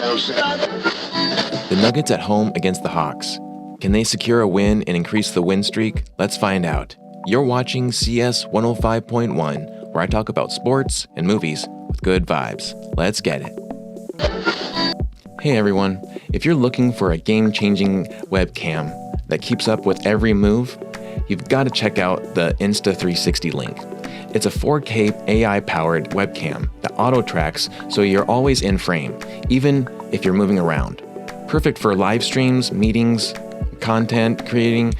The Nuggets at home against the Hawks. Can they secure a win and increase the win streak? Let's find out. You're watching CS 105.1, where I talk about sports and movies with good vibes. Let's get it. Hey everyone, if you're looking for a game-changing webcam that keeps up with every move, you've got to check out the Insta360 Link. It's a 4K AI-powered webcam that auto-tracks so you're always in frame, even if you're moving around. Perfect for live streams, meetings, content creating,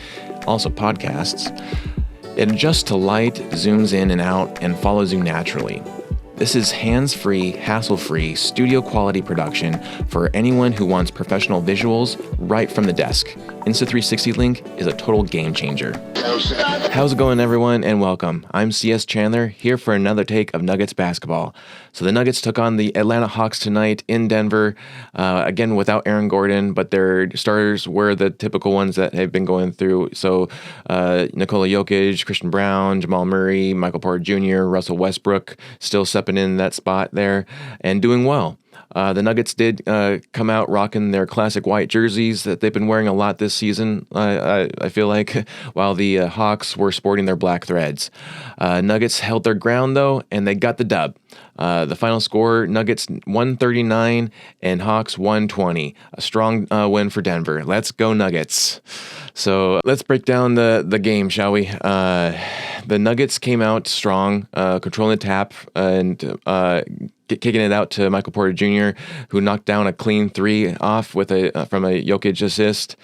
also podcasts. It adjusts to light, zooms in and out, and follows you naturally. This is hands-free, hassle-free, studio-quality production for anyone who wants professional visuals right from the desk. Insta360 Link is a total game changer. How's it going, everyone, and welcome. I'm CS Chandler, here for another take of Nuggets basketball. So the Nuggets took on the Atlanta Hawks tonight in Denver, again without Aaron Gordon, but their starters were the typical ones that have been going through. So Nikola Jokić, Christian Braun, Jamal Murray, Michael Porter Jr., Russell Westbrook, still stepping in that spot there and doing well. The Nuggets did come out rocking their classic white jerseys that they've been wearing a lot this season, I feel like, while the Hawks were sporting their black threads. Nuggets held their ground, though, and they got the dub. The final score, Nuggets 139 and Hawks 120. A strong win for Denver. Let's go Nuggets. So let's break down the game, shall we? The Nuggets came out strong, controlling the tap and kicking it out to Michael Porter Jr., who knocked down a clean three off from a Jokić assist.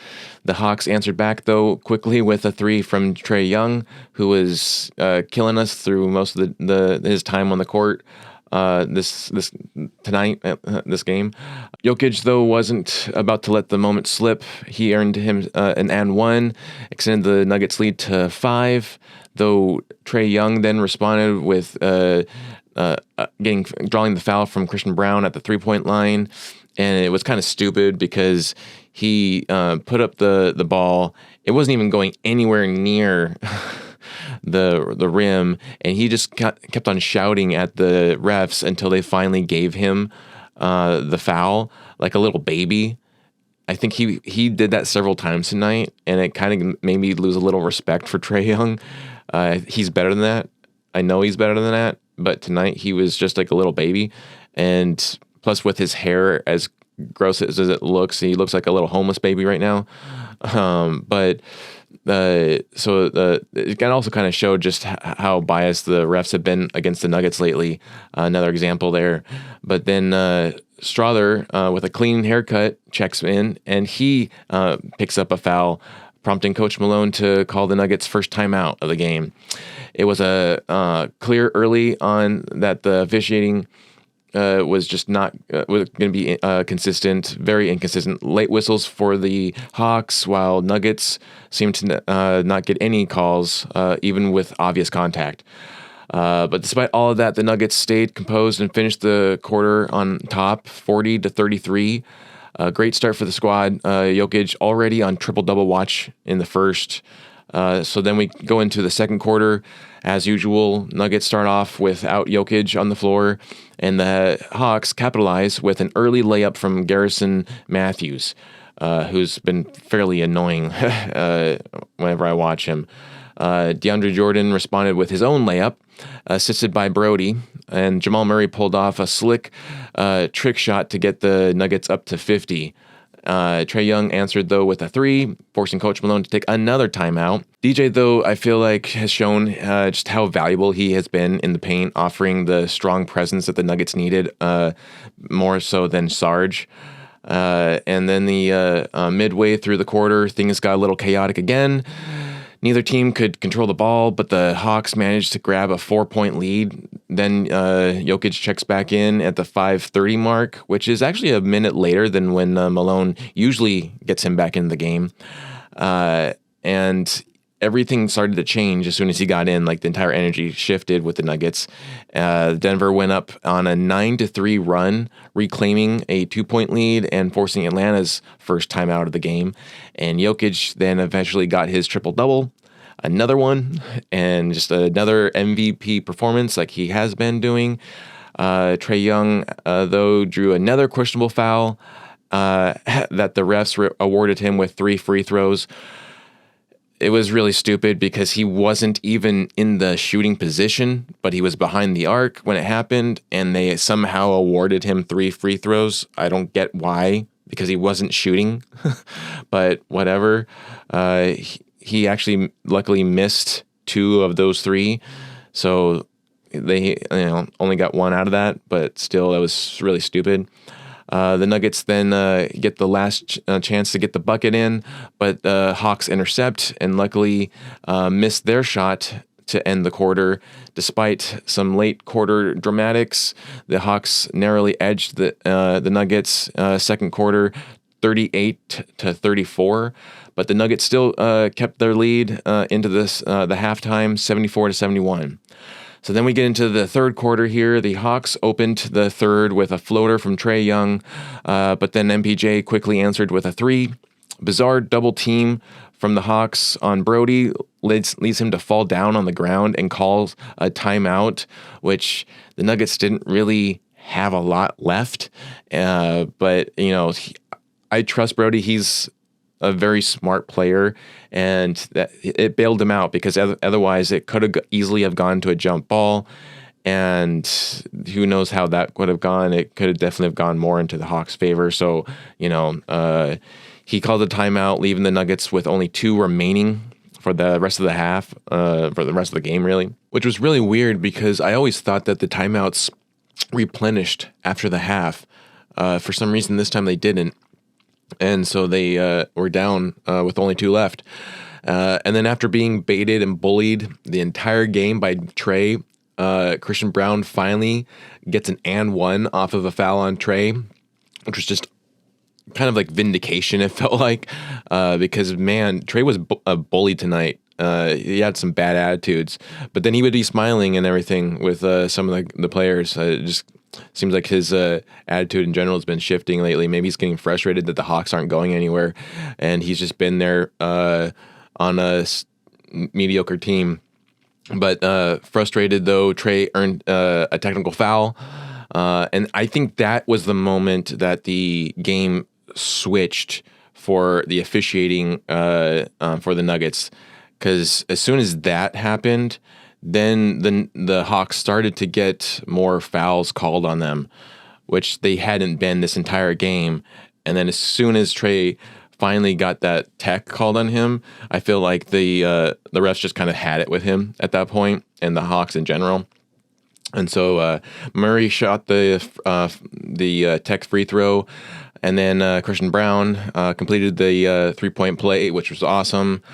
The Hawks answered back, though, quickly with a three from Trey Young, who was killing us through most of his time on the court. This game. Jokić, though, wasn't about to let the moment slip. He earned him an and one, extended the Nuggets lead to 5, though Trey Young then responded with drawing the foul from Christian Braun at the 3-point line, and it was kind of stupid because he put up the ball. It wasn't even going anywhere near the rim, and he just kept on shouting at the refs until they finally gave him the foul like a little baby. I think he did that several times tonight, and it kind of made me lose a little respect for Trey Young. He's better than that. I know he's better than that, but tonight he was just like a little baby, and plus with his hair as gross as it looks, he looks like a little homeless baby right now. It can also kind of show just how biased the refs have been against the Nuggets lately. Another example there. But then Strother, with a clean haircut, checks in, and he picks up a foul, prompting Coach Malone to call the Nuggets' first timeout of the game. It was a clear early on that the officiating was just not was going to be consistent, very inconsistent. Late whistles for the Hawks, while Nuggets seemed to not get any calls, even with obvious contact. But despite all of that, the Nuggets stayed composed and finished the quarter on top, 40-33. A great start for the squad. Jokić already on triple-double watch in the first. So then we go into the second quarter. As usual, Nuggets start off without Jokić on the floor, and the Hawks capitalize with an early layup from Garrison Matthews, who's been fairly annoying whenever I watch him. DeAndre Jordan responded with his own layup, assisted by Brody, and Jamal Murray pulled off a slick trick shot to get the Nuggets up to 50. Trey Young answered, though, with a 3, forcing Coach Malone to take another timeout. DJ, though, I feel like has shown just how valuable he has been in the paint, offering the strong presence that the Nuggets needed, more so than Sarge. And then the midway through the quarter, things got a little chaotic again. Neither team could control the ball, but the Hawks managed to grab a 4-point lead. Then Jokić checks back in at the 5:30 mark, which is actually a minute later than when Malone usually gets him back into the game. And everything started to change as soon as he got in. Like, the entire energy shifted with the Nuggets. Denver went up on a 9-3 run, reclaiming a 2-point lead and forcing Atlanta's first time out of the game. And Jokić then eventually got his triple-double, another one, and just another MVP performance like he has been doing. Trae Young, though, drew another questionable foul that the refs awarded him with 3 free throws. It was really stupid because he wasn't even in the shooting position, but he was behind the arc when it happened, and they somehow awarded him 3 free throws. I don't get why, because he wasn't shooting, but whatever. He actually luckily missed 2 of those 3, so they only got 1 out of that, but still, that was really stupid. The Nuggets then get the last chance to get the bucket in, but the Hawks intercept and luckily miss their shot to end the quarter. Despite some late quarter dramatics, the Hawks narrowly edged the Nuggets second quarter 38-34, but the Nuggets still kept their lead into the halftime 74-71. So then we get into the third quarter here. The Hawks opened the third with a floater from Trae Young, but then MPJ quickly answered with a 3. Bizarre double team from the Hawks on Brody leads him to fall down on the ground and calls a timeout, which the Nuggets didn't really have a lot left. But, I trust Brody. He's a very smart player, and that it bailed him out because otherwise it could have easily have gone to a jump ball, and who knows how that would have gone. It could have definitely have gone more into the Hawks' favor. So, he called a timeout, leaving the Nuggets with only 2 remaining for the rest of the half, for the rest of the game, really, which was really weird because I always thought that the timeouts replenished after the half. For some reason, this time they didn't. And so they were down with only 2 left. And then after being baited and bullied the entire game by Trey, Christian Brown finally gets an and 1 off of a foul on Trey, which was just kind of like vindication, it felt like. Because, man, Trey was a bully tonight. He had some bad attitudes. But then he would be smiling and everything with some of the players. It just seems like his attitude in general has been shifting lately. Maybe he's getting frustrated that the Hawks aren't going anywhere, and he's just been there on a mediocre team. But frustrated, though, Trey earned a technical foul, and I think that was the moment that the game switched for the officiating for the Nuggets, because as soon as that happened, then the Hawks started to get more fouls called on them, which they hadn't been this entire game. And then as soon as Trey finally got that tech called on him, I feel like the refs just kind of had it with him at that point, and the Hawks in general. And so Murray shot the tech free throw, and then Christian Brown completed the 3-point play, which was awesome.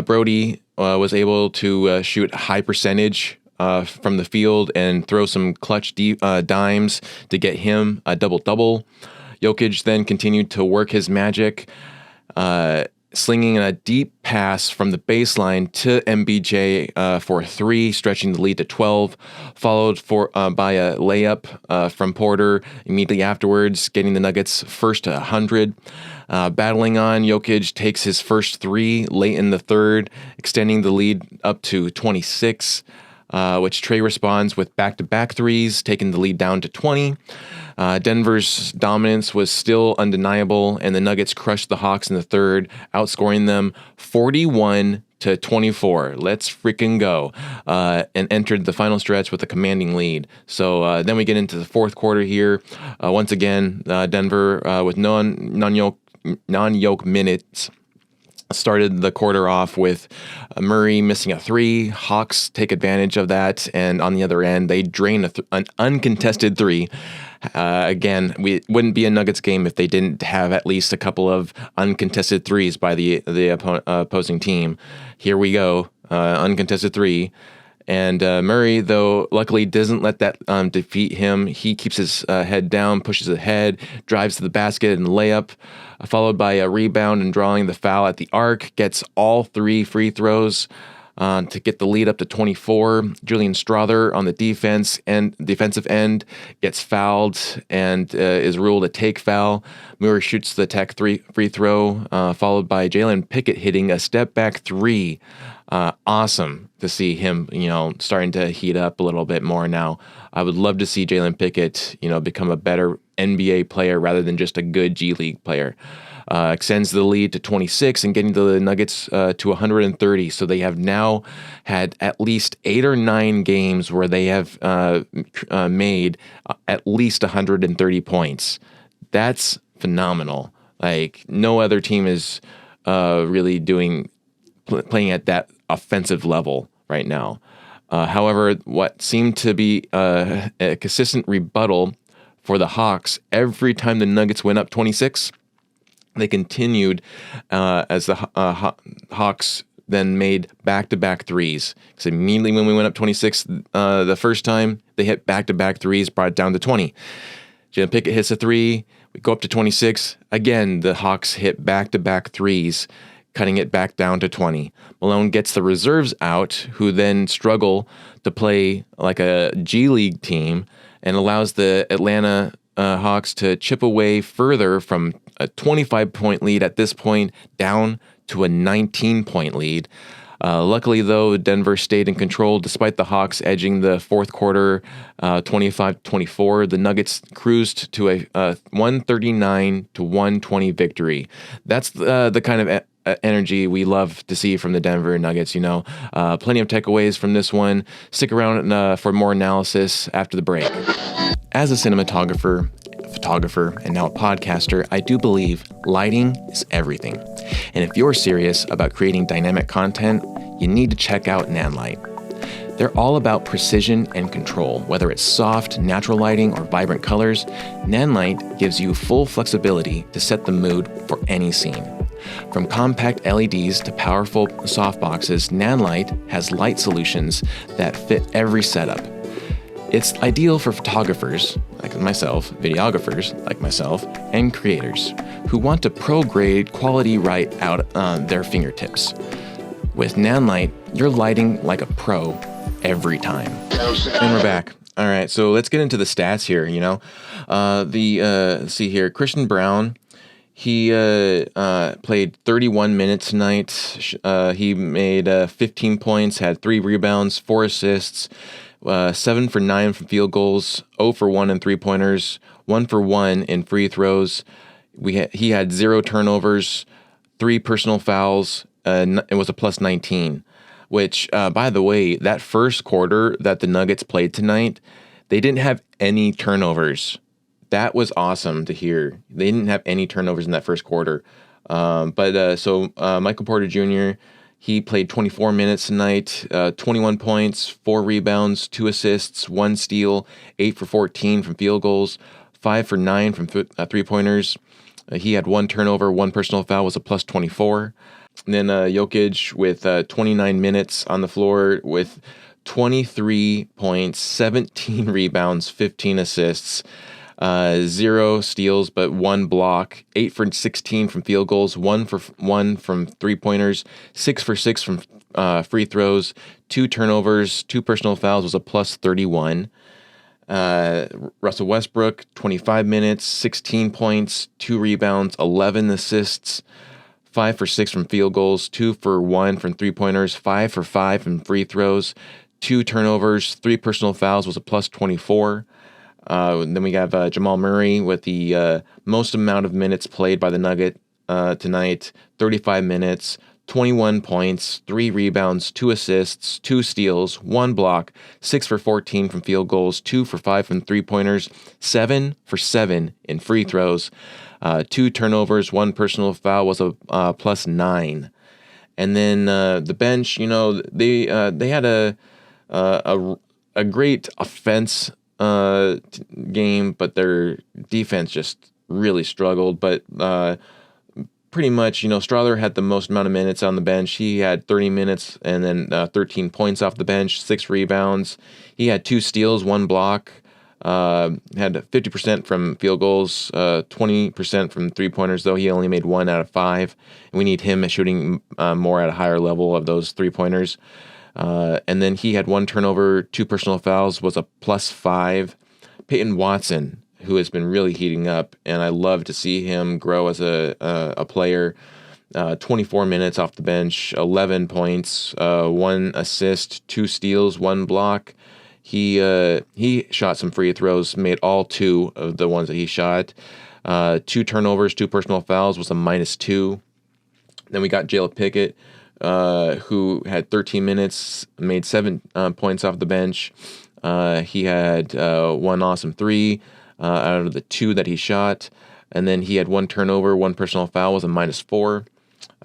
Brody was able to shoot high percentage from the field and throw some clutch dimes to get him a double-double. Jokić then continued to work his magic, slinging a deep pass from the baseline to MBJ for 3, stretching the lead to 12, followed by a layup from Porter immediately afterwards, getting the Nuggets first to 100. Battling on, Jokić takes his first 3 late in the third, extending the lead up to 26, which Trey responds with back-to-back 3s, taking the lead down to 20. Denver's dominance was still undeniable, and the Nuggets crushed the Hawks in the third, outscoring them 41-24. Let's freaking go. And entered the final stretch with a commanding lead. So then we get into the fourth quarter here. Once again, Denver with non-yoke minutes started the quarter off with Murray missing a 3. Hawks take advantage of that, and on the other end, they drain an uncontested 3. Again, it wouldn't be a Nuggets game if they didn't have at least a couple of uncontested 3s by the opposing team. Here we go, uncontested 3. And Murray, though, luckily doesn't let that defeat him. He keeps his head down, pushes ahead, drives to the basket and layup, followed by a rebound and drawing the foul at the arc, gets all 3 free throws. to get the lead up to 24. Julian Strother on the defensive end gets fouled and is ruled a take foul. Muir shoots the tech free throw, followed by Jalen Pickett hitting a step back three. Awesome to see him, starting to heat up a little bit more now. I would love to see Jalen Pickett, become a better NBA player rather than just a good G League player. Extends the lead to 26 and getting the Nuggets to 130. So they have now had at least 8 or 9 games where they have made at least 130 points. That's phenomenal. Like, no other team is really playing at that offensive level right now. However, what seemed to be a consistent rebuttal for the Hawks, every time the Nuggets went up 26, they continued as the Hawks then made back-to-back threes. Because immediately when we went up 26 the first time, they hit back-to-back threes, brought it down to 20. Jalen Pickett hits a three. We go up to 26. Again, the Hawks hit back-to-back threes, cutting it back down to 20. Malone gets the reserves out, who then struggle to play like a G League team, and allows the Atlanta Hawks to chip away further from a 25-point lead at this point down to a 19-point lead. Luckily, though, Denver stayed in control despite the Hawks edging the fourth quarter 25-24. The Nuggets cruised to a 139-120 victory. That's the kind of energy we love to see from the Denver Nuggets. Plenty of takeaways from this one. Stick around for more analysis after the break. As a cinematographer, photographer, and now a podcaster, I do believe lighting is everything. And if you're serious about creating dynamic content, you need to check out Nanlite. They're all about precision and control. Whether it's soft, natural lighting or vibrant colors, Nanlite gives you full flexibility to set the mood for any scene. From compact LEDs to powerful softboxes, Nanlite has light solutions that fit every setup. It's ideal for photographers, like myself, videographers, like myself, and creators who want to pro-grade quality right out on their fingertips. With Nanlite, you're lighting like a pro every time. And we're back. All right, so let's get into the stats here, Let's see here. Christian Braun, he played 31 minutes tonight. He made 15 points, had 3 rebounds, 4 assists, 7 for 9 from field goals, 0 for 1 in three-pointers, 1 for 1 in free throws. He had 0 turnovers, 3 personal fouls. It was a plus 19, which, by the way, that first quarter that the Nuggets played tonight, they didn't have any turnovers. That was awesome to hear. They didn't have any turnovers in that first quarter. So Michael Porter Jr., he played 24 minutes tonight, 21 points, 4 rebounds, 2 assists, 1 steal, 8 for 14 from field goals, 5 for 9 from three-pointers. He had 1 turnover, 1 personal foul, was a plus 24. And then Jokić with 29 minutes on the floor with 23 points, 17 rebounds, 15 assists, 0 steals, but 1 block, 8 for 16 from field goals, 1 for 1 from three-pointers, 6 for 6 from free throws, 2 turnovers, 2 personal fouls, was a plus 31. Russell Westbrook, 25 minutes, 16 points, 2 rebounds, 11 assists, 5 for 6 from field goals, 2 for 1 from three-pointers, 5 for 5 from free throws, 2 turnovers, 3 personal fouls, was a plus 24. Then we have Jamal Murray with the most amount of minutes played by the Nugget tonight, 35 minutes, 21 points, 3 rebounds, 2 assists, 2 steals, 1 block, 6 for 14 from field goals, 2 for 5 from three-pointers, 7 for 7 in free throws, 2 turnovers, 1 personal foul, was a plus 9. And then the bench, they had a great offense game, but their defense just really struggled. But pretty much, Strother had the most amount of minutes on the bench. He had 30 minutes and then 13 points off the bench, 6 rebounds. He had 2 steals, 1 block. Had 50% from field goals, 20% from three-pointers, though he only made 1 out of 5. We need him shooting more at a higher level of those three-pointers. And then he had 1 turnover, 2 personal fouls, was a +5. Peyton Watson, who has been really heating up, and I love to see him grow as a player. 24 minutes off the bench, 11 points, 1 assist, 2 steals, 1 block. He shot some free throws, made all 2 of the ones that he shot. 2 turnovers, 2 personal fouls, was a -2. Then we got Jalen Pickett, who had 13 minutes, made 7 points off the bench. He had 1 awesome 3 out of the 2 that he shot. And then he had 1 turnover, 1 personal foul, was a -4.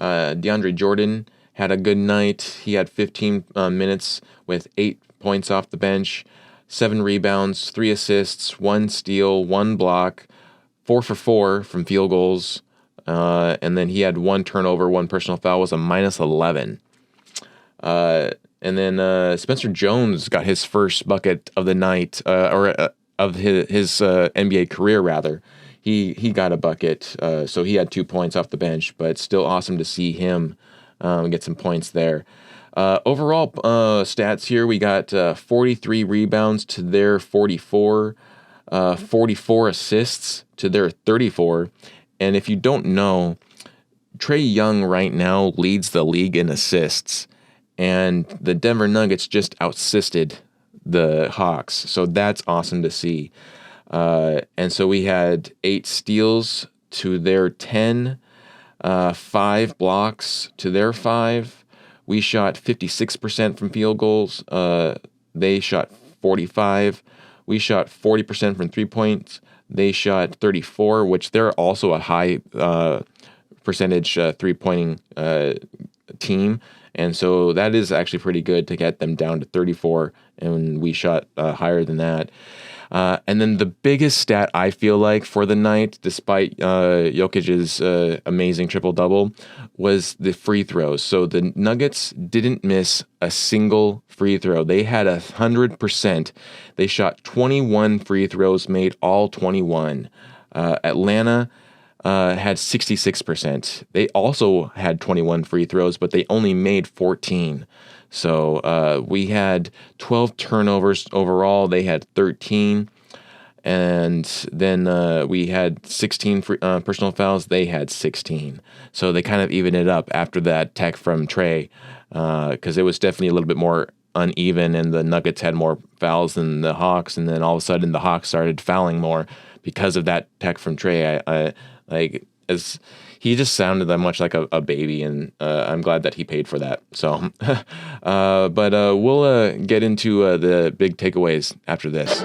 DeAndre Jordan had a good night. He had 15 minutes with 8 points off the bench, 7 rebounds, 3 assists, 1 steal, 1 block, 4 for 4 from field goals. And then he had 1 turnover, 1 personal foul, was a -11. And then Spencer Jones got his first bucket of the night, of his NBA career, rather. He got a bucket, so he had 2 points off the bench, but still awesome to see him get some points there. Overall stats here, we got 43 rebounds to their 44, 44 assists to their 34. And if you don't know, Trae Young right now leads the league in assists, and the Denver Nuggets just outsisted the Hawks. So that's awesome to see. And so we had 8 steals to their 10, 5 blocks to their 5. We shot 56% from field goals. They shot 45. We shot 40% from 3-points. They shot 34, which they're also a high percentage 3-pointing team. And so that is actually pretty good to get them down to 34, and we shot higher than that. And then the biggest stat I feel like for the night, despite Jokic's amazing triple-double, was the free throws. So the Nuggets didn't miss a single free throw. They had 100%. They shot 21 free throws, made all 21. Atlanta had 66%. They also had 21 free throws, but they only made 14. So we had 12 turnovers overall. They had 13. And then we had 16 personal fouls. They had 16. So they kind of evened it up after that tech from Trey, because it was definitely a little bit more uneven, and the Nuggets had more fouls than the Hawks. And then all of a sudden the Hawks started fouling more because of that tech from Trey. As he just sounded that much like a baby, and I'm glad that he paid for that. So, but we'll get into the big takeaways after this.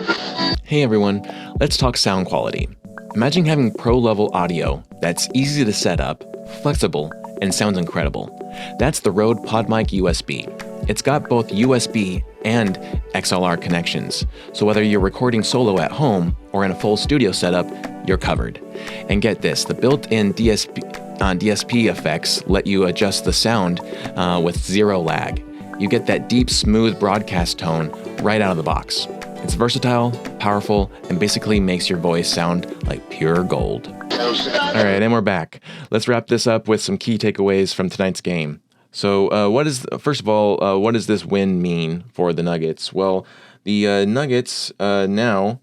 Hey everyone, let's talk sound quality. Imagine having pro-level audio that's easy to set up, flexible, and sounds incredible. That's the Røde Pod Mic USB. It's got both USB and XLR connections, so whether you're recording solo at home or in a full studio setup, you're covered. And get this, the built-in DSP effects let you adjust the sound with 0 lag. You get that deep, smooth broadcast tone right out of the box. It's versatile, powerful, and basically makes your voice sound like pure gold. All right, and we're back. Let's wrap this up with some key takeaways from tonight's game. So first of all, what does this win mean for the Nuggets? Well, the Nuggets now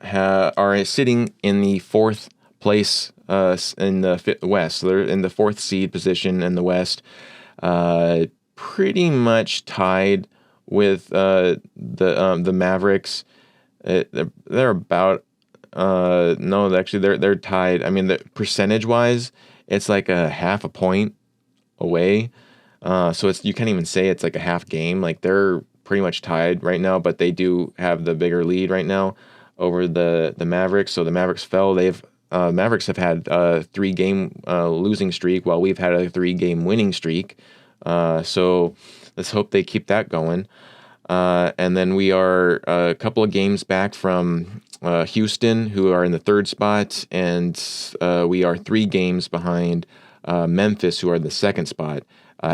are sitting in the 4th place in the West. So they're in the 4th seed position in the West, pretty much tied with the Mavericks. They're about no, actually they're tied. I mean, the percentage-wise, it's like a half a point away. So you can't even say it's like a half game. Like, they're pretty much tied right now, but they do have the bigger lead right now over the Mavericks. So the Mavericks fell. Mavericks have had a 3-game losing streak, while we've had a 3-game winning streak. So let's hope they keep that going. And then we are a couple of games back from Houston, who are in the 3rd spot, and we are 3 games behind Memphis, who are in the 2nd spot.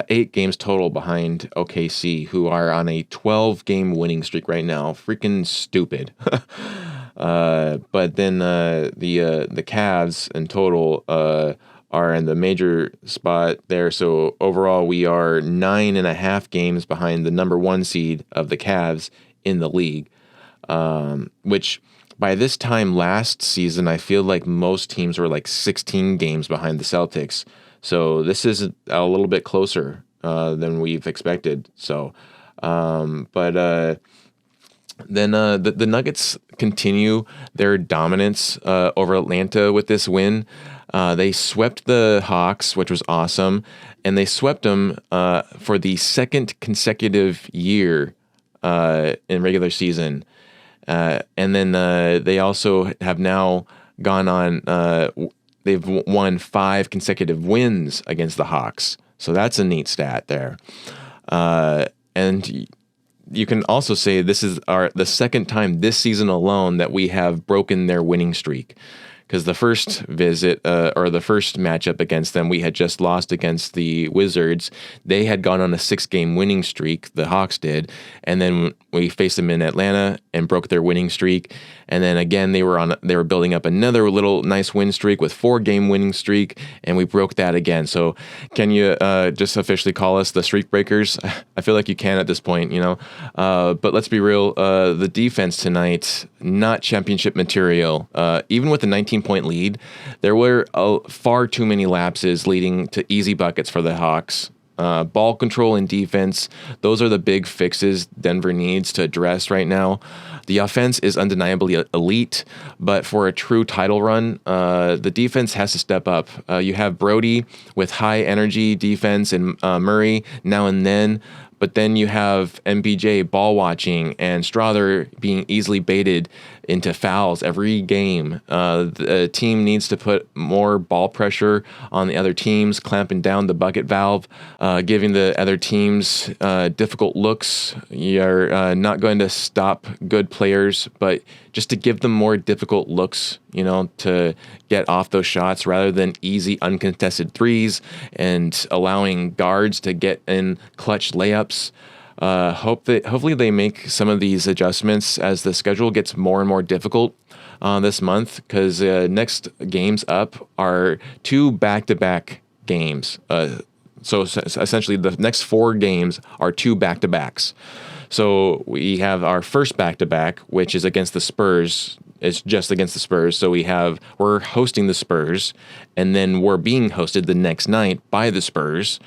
8 games total behind OKC, who are on a 12-game winning streak right now. Freaking stupid. But then the Cavs in total are in the major spot there. So overall, we are 9.5 games behind the number 1 seed of the Cavs in the league, which by this time last season, I feel like most teams were like 16 games behind the Celtics. So this is a little bit closer than we've expected. So, Then the Nuggets continue their dominance over Atlanta with this win. They swept the Hawks, which was awesome, and they swept them for the second consecutive year in regular season. And then they also have now gone on, they've won 5 consecutive wins against the Hawks. So that's a neat stat there. And you can also say this is the second time this season alone that we have broken their winning streak. Because the first visit or the first matchup against them, we had just lost against the Wizards. They had gone on a 6-game winning streak, the Hawks did, and then we faced them in Atlanta and broke their winning streak. And then again, they were building up another little nice win streak with 4-game winning streak, and we broke that again. So can you just officially call us the streak breakers? I feel like you can at this point, you know. But let's be real, the defense tonight, not championship material. Even with the 19-point lead, there were far too many lapses leading to easy buckets for the Hawks. Ball control and defense, those are the big fixes Denver needs to address right now. The offense is undeniably elite, but for a true title run, the defense has to step up. You have Brody with high energy defense and Murray now and then, but then you have MPJ ball watching and Strother being easily baited into fouls every game. The team needs to put more ball pressure on the other teams, clamping down the bucket valve, giving the other teams difficult looks. You're not going to stop good players, but just to give them more difficult looks, you know, to get off those shots rather than easy uncontested threes and allowing guards to get in clutch layups. Hopefully they make some of these adjustments as the schedule gets more and more difficult this month, because next games up are 2 back-to-back games. So essentially the next 4 games are 2 back-to-backs. So we have our first back-to-back, which is against the Spurs. It's just against the Spurs. So we're hosting the Spurs, and then we're being hosted the next night by the Spurs.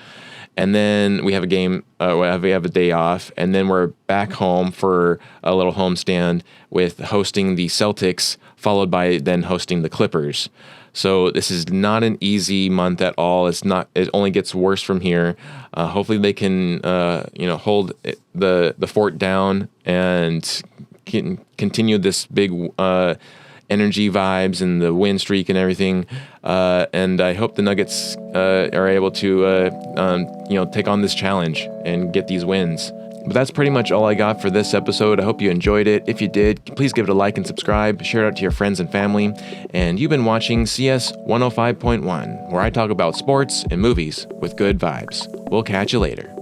And then we have a game, we have a day off, and then we're back home for a little homestand with hosting the Celtics, followed by then hosting the Clippers. So this is not an easy month at all. It only gets worse from here. Hopefully they can, hold the fort down and can continue this big energy vibes and the win streak and everything. And I hope the Nuggets are able to, take on this challenge and get these wins. But that's pretty much all I got for this episode. I hope you enjoyed it. If you did, please give it a like and subscribe. Share it out to your friends and family. And you've been watching CS 105.1, where I talk about sports and movies with good vibes. We'll catch you later.